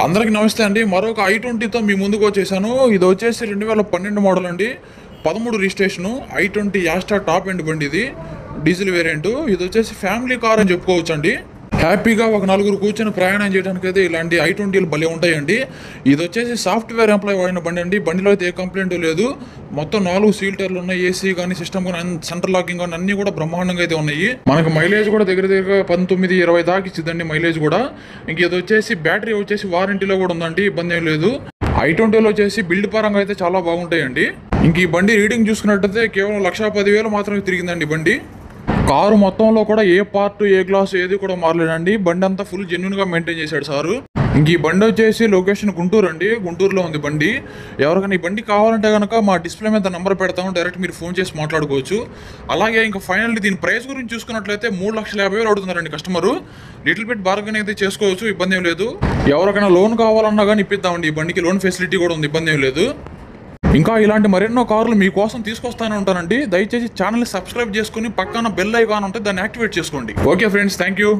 అందరికి నమస్తే అండి. మరొక i20తో మీ ముందుకు వచ్చేసాను. ఇది వచ్చేసి 2012 మోడల్ అండి. 13 registration. i20 Asta top end బండి ఇది. Diesel variant. ఇది వచ్చేసి ఫ్యామిలీ కార్ అని చెప్పుకోవచ్చు అండి. హ్యాపీగా ఒక నలుగురు కూర్చొని ప్రయాణం చేయడానికి అయితే ఇలాంటి i20లు భలే ఉంటాయండి. ఇది వచ్చేసి సాఫ్ట్వేర్ ఎంప్లాయ్ వాడిన బండి అండి. బండిలో అయితే ఏ కంప్లైంట్ లేదు. మొత్తం 4 సీల్టర్లు ఉన్నాయి. ఏసీ కానీ సిస్టమ్ కానీ సెంటర్ లాకింగ్ కానీ అన్ని కూడా బ్రహ్మాండంగా అయితే ఉన్నాయి. మనకు మైలేజ్ కూడా దగ్గర 19-20 దాకా ఇచ్చిందండి మైలేజ్ కూడా. ఇంక ఇది వచ్చేసి బ్యాటరీ వచ్చేసి వారంటీలో కూడా ఉందండి. ఇబ్బంది ఏం లేదు. i20లో వచ్చేసి బిల్డ్ పరంగా అయితే చాలా బాగుంటాయండి. ఇంక ఈ బండి రీడింగ్ చూసుకున్నట్టయితే కేవలం 1,10,000 మాత్రమే తిరిగిందండి బండి. కారు మొత్తంలో కూడా ఏ పార్ట్ ఏ గ్లాస్ ఏది కూడా మారలేదండి. బండి అంతా ఫుల్ జెన్యున్గా మెయింటైన్ చేశాడు సారు. ఇంక ఈ బండి వచ్చేసి లొకేషన్ గుంటూరు అండి. గుంటూరులో ఉంది బండి. ఎవరికైనా ఈ బండి కావాలంటే కనుక మా డిస్ప్లే మీద నెంబర్ పెడతాము. డైరెక్ట్ మీరు ఫోన్ చేసి మాట్లాడుకోవచ్చు. అలాగే ఇంకా ఫైనల్లీ దీని ప్రైస్ గురించి చూసుకున్నట్లయితే 3,50,000 అడుగుతున్నారండి కస్టమరు. లిటిల్ బిట్ బార్గెన్ అయితే చేసుకోవచ్చు, ఇబ్బంది ఏం లేదు. ఎవరికైనా లోన్ కావాలన్నా కానీ ఇప్పిద్దామండి. ఈ బండికి లోన్ ఫెసిలిటీ కూడా ఉంది, ఇబ్బంది ఏం లేదు. ఇంకా ఇలాంటి మరెన్నో కార్లు మీకోసం తీసుకొస్తానే ఉంటానండి. దయచేసి ఛానల్ని సబ్స్క్రైబ్ చేసుకుని పక్కన బెల్ ఐకాన్ ఉంటే దాన్ని యాక్టివేట్ చేసుకోండి. Okay friends, thank you.